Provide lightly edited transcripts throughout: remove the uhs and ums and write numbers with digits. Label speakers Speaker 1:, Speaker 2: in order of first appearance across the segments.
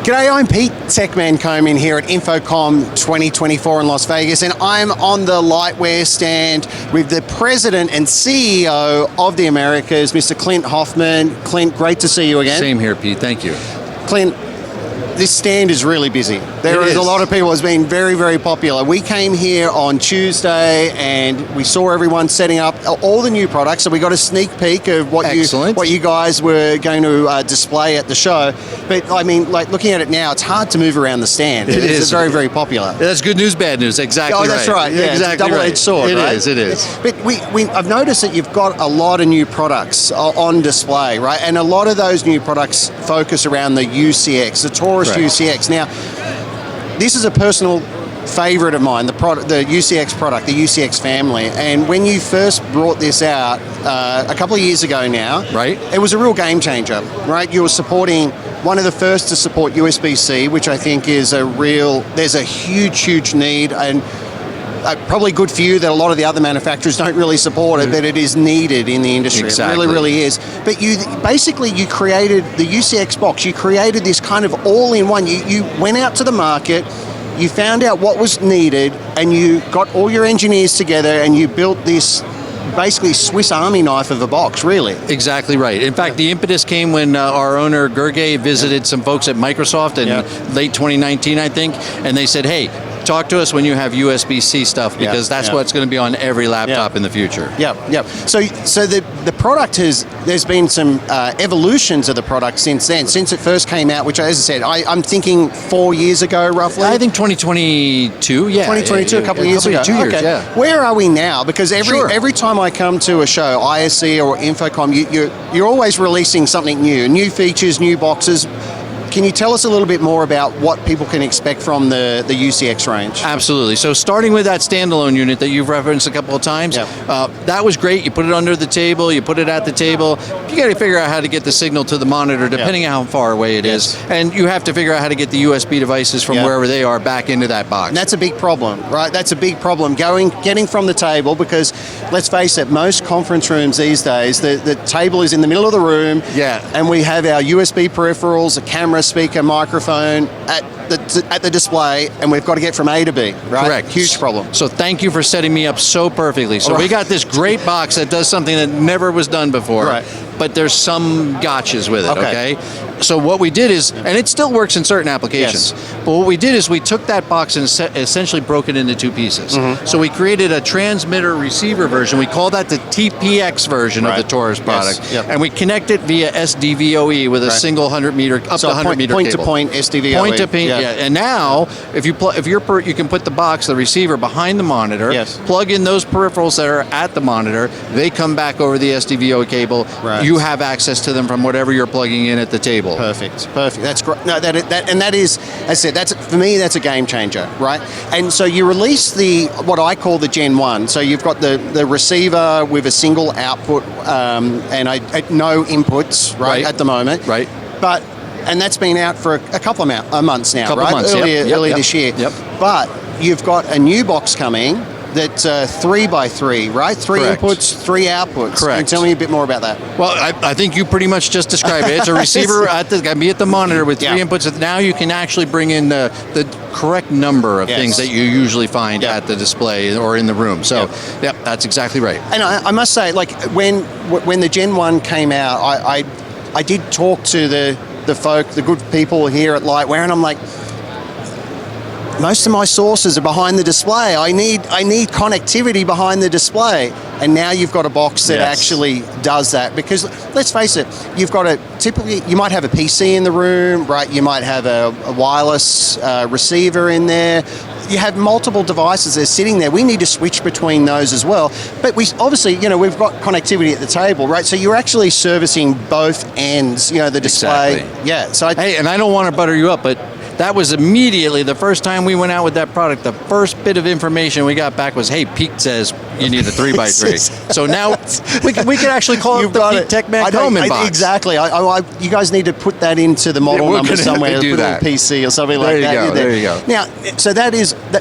Speaker 1: G'day, I'm Pete Coman here at Infocomm 2024 in Las Vegas, and I'm on the Lightware stand with the President and CEO of the Americas, Mr. Clint Hoffmann. Clint, great to see you again.
Speaker 2: Same here, Pete. Thank you.
Speaker 1: Clint, this stand is really busy. There is a lot of people. It's been very, very popular. We came here on Tuesday and we saw everyone setting up all the new products. So we got a sneak peek of what you guys were going to display at the show. But I mean, like looking at it now, it's hard to move around the stand. It is. It's very, very popular.
Speaker 2: That's good news, bad news. Exactly.
Speaker 1: Oh, that's right. Yeah,
Speaker 2: exactly.
Speaker 1: It's a double-edged sword.
Speaker 2: It
Speaker 1: right?
Speaker 2: is. It is.
Speaker 1: But I've noticed that you've got a lot of new products on display, right? And a lot of those new products focus around the UCX, the Taurus UCX. Now, this is a personal favorite of mine, the UCX product, the UCX family. And when you first brought this out a couple of years ago now, it was a real game changer, right? You were supporting one of the first to support USB-C, which I think is there's a huge, huge need, and probably good for you that a lot of the other manufacturers don't really support it, but it is needed in the industry.
Speaker 2: Exactly.
Speaker 1: It really, really is. But you created the UCX box. You created this kind of all-in-one. You went out to the market, you found out what was needed, and you got all your engineers together and you built this basically Swiss Army knife of a box, really.
Speaker 2: Exactly right. In fact, the impetus came when our owner, Gergely, visited some folks at Microsoft in late 2019, I think, and they said, hey, talk to us when you have USB-C stuff, because that's what's going to be on every laptop in the future.
Speaker 1: Yeah. So the product there's been some evolutions of the product since then, since it first came out, which, as I said, I'm thinking 4 years ago, roughly.
Speaker 2: I think 2022,
Speaker 1: 2022, a couple of years ago.
Speaker 2: 2 years,
Speaker 1: okay. Where are we now? Because every time I come to a show, ISE or Infocomm, you're always releasing something new features, new boxes. Can you tell us a little bit more about what people can expect from the UCX range?
Speaker 2: Absolutely. So starting with that standalone unit that you've referenced a couple of times, that was great. You put it under the table, you put it at the table. You got to figure out how to get the signal to the monitor, depending on how far away it is. And you have to figure out how to get the USB devices from wherever they are back into that box.
Speaker 1: And that's a big problem, right? That's a big problem, getting from the table, because let's face it, most conference rooms these days, the table is in the middle of the room, and we have our USB peripherals, a camera, speaker, microphone at the display, and we've got to get from A to B, right?
Speaker 2: Correct.
Speaker 1: Huge problem.
Speaker 2: So thank you for setting me up so perfectly. So we got this great box that does something that never was done before, but there's some gotchas with it, okay? So what we did is, and it still works in certain applications, but what we did is we took that box and essentially broke it into two pieces. So we created a transmitter receiver version. We call that the TPX version of the Taurus product. And we connect it via SDVOE with a single 100 meter, up to 100 meter
Speaker 1: point
Speaker 2: cable.
Speaker 1: to point SDVOE.
Speaker 2: Point to point, And now, you can put the box, the receiver, behind the monitor, plug in those peripherals that are at the monitor, they come back over the SDVOE cable, you have access to them from whatever you're plugging in at the table.
Speaker 1: Perfect. That's great. No, that is, as I said, for me, that's a game changer, right? And so you release what I call the Gen 1. So you've got the receiver with a single output and no inputs, at the moment. And that's been out for a couple of months now, earlier this year. But you've got a new box coming that's 3x3, right? Three inputs, 3 outputs.
Speaker 2: Correct.
Speaker 1: Can you tell me a bit more about that?
Speaker 2: Well, I think you pretty much just described it. It's a receiver can be at the monitor with 3 inputs. Now you can actually bring in the correct number of things that you usually find at the display or in the room. So, that's exactly right.
Speaker 1: And I must say, like when the Gen 1 came out, I did talk to the good people here at Lightware, and I'm like, most of my sources are behind the display. I need connectivity behind the display. And now you've got a box that actually does that. Because let's face it, typically you might have a PC in the room, right? You might have a wireless receiver in there. You have multiple devices that are sitting there. We need to switch between those as well. But we obviously, we've got connectivity at the table, right? So you're actually servicing both ends, the display.
Speaker 2: Exactly.
Speaker 1: Yeah. So
Speaker 2: hey, and I don't want to butter you up, but that was immediately the first time we went out with that product. The first bit of information we got back was, "Hey, Pete says you need a 3x3." So now we can actually call it the Pete Tec Man Coman box.
Speaker 1: Exactly. You guys need to put that into the model number somewhere, a little PC or something like that.
Speaker 2: There you go.
Speaker 1: Now, so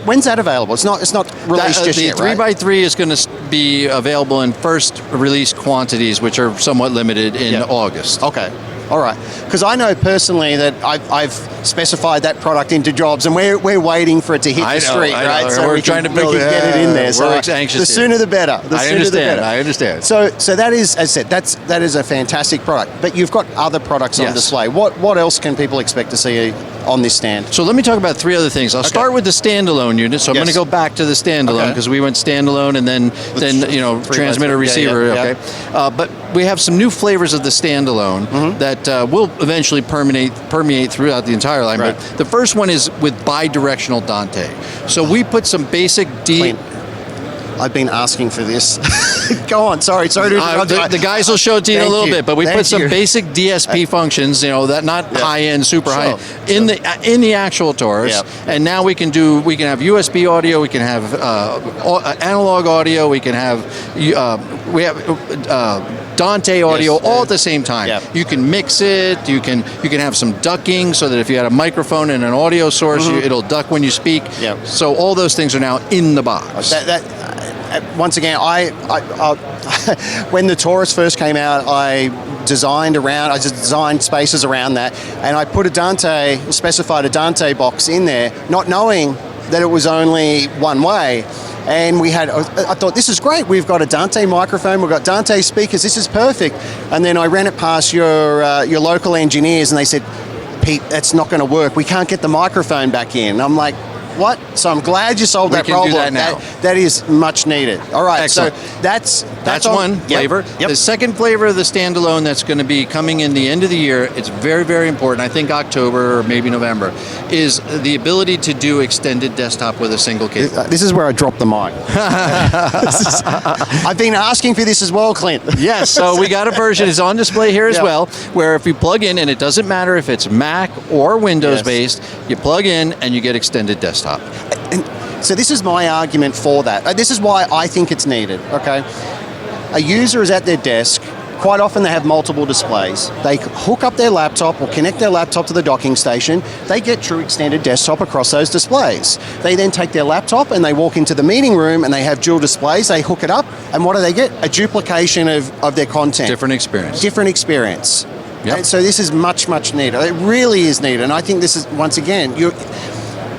Speaker 1: when's that available? It's not released just yet, right?
Speaker 2: The 3x3 is going to be available in first release quantities, which are somewhat limited in August.
Speaker 1: Okay. All right, because I know personally that I've specified that product into jobs, and we're waiting for it to hit the street, right?
Speaker 2: So we're trying to build it.
Speaker 1: Get it in there. So
Speaker 2: anxious.
Speaker 1: The sooner the better.
Speaker 2: I understand.
Speaker 1: So that is, as I said, that is a fantastic product. But you've got other products on display. What else can people expect to see on this stand?
Speaker 2: So let me talk about 3 other things. I'll start with the standalone unit. So I'm going to go back to the standalone because we went standalone and then transmitter receiver. Okay, but we have some new flavors of the standalone that will eventually permeate throughout the entire line. Right. But the first one is with bidirectional Dante. So we put some basic
Speaker 1: Clint, I've been asking for this. Go on. Sorry.
Speaker 2: The guys will show it to you in a little bit, but we put some basic DSP functions, that not high-end, super high, in the actual Taurus. And now we can have USB audio, we can have analog audio, we can have Dante audio all at the same time. You can mix it. You can have some ducking so that if you had a microphone and an audio source, it'll duck when you speak. So all those things are now in the box.
Speaker 1: Once again, I when the Taurus first came out, I designed spaces around that, and I put specified a Dante box in there, not knowing that it was only one way. And I thought, this is great. We've got a Dante microphone, we've got Dante speakers, this is perfect. And then I ran it past your local engineers, and they said, Pete, that's not going to work. We can't get the microphone back in. And I'm like, what? So I'm glad you solved that problem.
Speaker 2: We can do that now.
Speaker 1: That is much needed. All right.
Speaker 2: Excellent.
Speaker 1: So that's
Speaker 2: one flavor. The second flavor of the standalone that's going to be coming in the end of the year, it's very, very important, I think October or maybe November, is the ability to do extended desktop with a single cable.
Speaker 1: This is where I dropped the mic. I've been asking for this as well, Clint.
Speaker 2: Yes, so we got a version, it's on display here as well, where if you plug in, and it doesn't matter if it's Mac or Windows based, you plug in and you get extended desktop.
Speaker 1: And so this is my argument for that. This is why I think it's needed, okay? A user is at their desk. Quite often they have multiple displays. They hook up their laptop or connect their laptop to the docking station. They get true extended desktop across those displays. They then take their laptop and they walk into the meeting room and they have dual displays. They hook it up, and what do they get? A duplication of their content.
Speaker 2: Different experience.
Speaker 1: Yep. And so this is much, much needed. It really is needed. And I think this is, once again,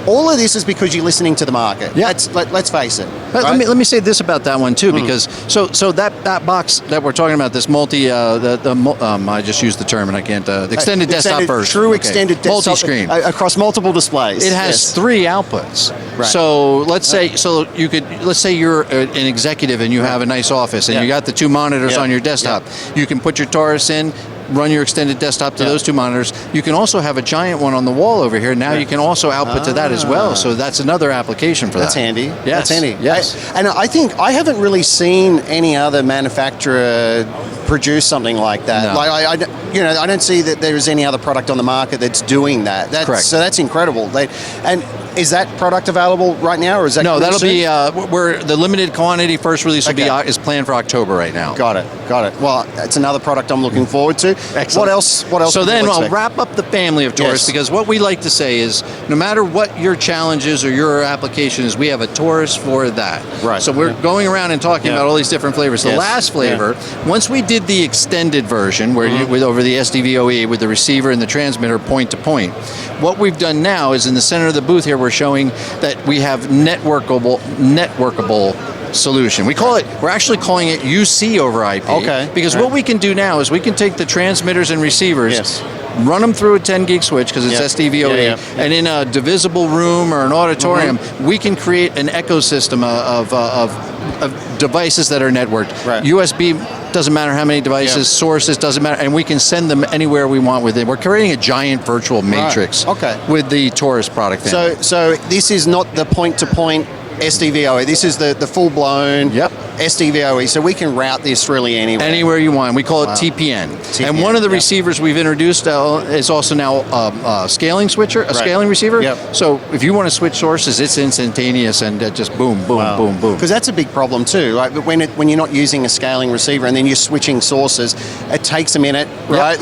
Speaker 1: all of this is because you're listening to the market.
Speaker 2: Yeah.
Speaker 1: Let's face it.
Speaker 2: Right? Let me say this about that one too, because so that box that we're talking about, this I just used the term and I can't. The extended desktop version.
Speaker 1: True extended desktop.
Speaker 2: Multi-screen.
Speaker 1: Across multiple displays.
Speaker 2: It has 3 outputs. Right. So let's say you're an executive and you have a nice office and you got the 2 monitors on your desktop. You can put your Taurus in, run your extended desktop to those 2 monitors. You can also have a giant one on the wall over here. Now you can also output to that as well. So that's another application for
Speaker 1: that's
Speaker 2: that.
Speaker 1: Handy.
Speaker 2: Yes.
Speaker 1: That's handy.
Speaker 2: Yes.
Speaker 1: And I think I haven't really seen any other manufacturer produce something like that.
Speaker 2: No.
Speaker 1: I don't see that there is any other product on the market that's doing that.
Speaker 2: Correct.
Speaker 1: So that's incredible. And is that product available right now, or is that
Speaker 2: that'll
Speaker 1: soon?
Speaker 2: be the limited quantity first release is planned for October right now.
Speaker 1: Got it. Well, it's another product I'm looking forward to.
Speaker 2: Excellent.
Speaker 1: What else?
Speaker 2: So then I'll wrap up the family of Taurus, because what we like to say is, no matter what your challenge is or your application is, we have a Taurus for that.
Speaker 1: Right.
Speaker 2: So we're going around and talking about all these different flavors. The last flavor, once we did the extended version, where with over the SDVOE with the receiver and the transmitter point to point, what we've done now is in the center of the booth here, we're showing that we have networkable solution. We're actually calling it UC over IP.
Speaker 1: Okay.
Speaker 2: Because what we can do now is we can take the transmitters and receivers, run them through a 10 gig switch, because it's SDVOE, and in a divisible room or an auditorium, we can create an ecosystem of devices that are networked.
Speaker 1: Right.
Speaker 2: USB, doesn't matter how many devices, sources, doesn't matter, and we can send them anywhere we want with it. We're creating a giant virtual matrix with the Taurus product family.
Speaker 1: So this is not the point-to-point SDVOE. This is the full-blown SDVOE. So we can route this really anywhere.
Speaker 2: Anywhere you want. We call it TPN. And one of the receivers we've introduced is also now a scaling switcher, scaling receiver. So if you want to switch sources, it's instantaneous and just boom, boom, boom, boom.
Speaker 1: Because that's a big problem too. Right? When you're not using a scaling receiver and then you're switching sources, it takes a minute, right?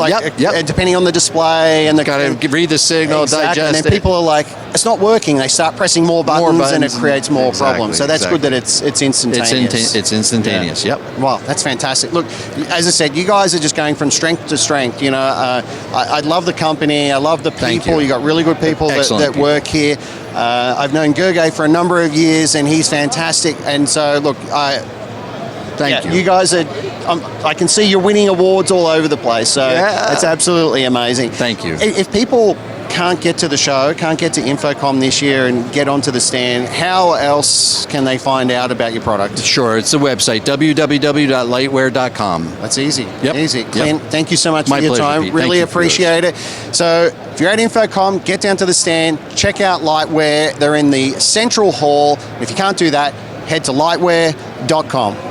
Speaker 1: Depending on the display and
Speaker 2: got to read the signal, digest
Speaker 1: and then
Speaker 2: it.
Speaker 1: people are like, it's not working. They start pressing more buttons and it creates more problems. So that's good that it's instantaneous.
Speaker 2: It's It's instantaneous.
Speaker 1: Yeah.
Speaker 2: Yep.
Speaker 1: Wow, that's fantastic. Look, as I said, you guys are just going from strength to strength. You know, I love the company. I love the people. You got really good people that work here. I've known Gergely for a number of years, and he's fantastic. And so, look,
Speaker 2: Thank you.
Speaker 1: You guys are. I can see you're winning awards all over the place. So it's absolutely amazing.
Speaker 2: Thank you.
Speaker 1: If people can't get to the show, can't get to Infocomm this year and get onto the stand, how else can they find out about your product?
Speaker 2: Sure, it's the website, www.lightware.com.
Speaker 1: That's easy.
Speaker 2: Yep.
Speaker 1: Easy. Clint, thank you so much
Speaker 2: My
Speaker 1: for your
Speaker 2: pleasure,
Speaker 1: time.
Speaker 2: Pete.
Speaker 1: Really
Speaker 2: Thank you
Speaker 1: appreciate it. So if you're at Infocomm, get down to the stand, check out Lightware. They're in the Central Hall. If you can't do that, head to lightware.com.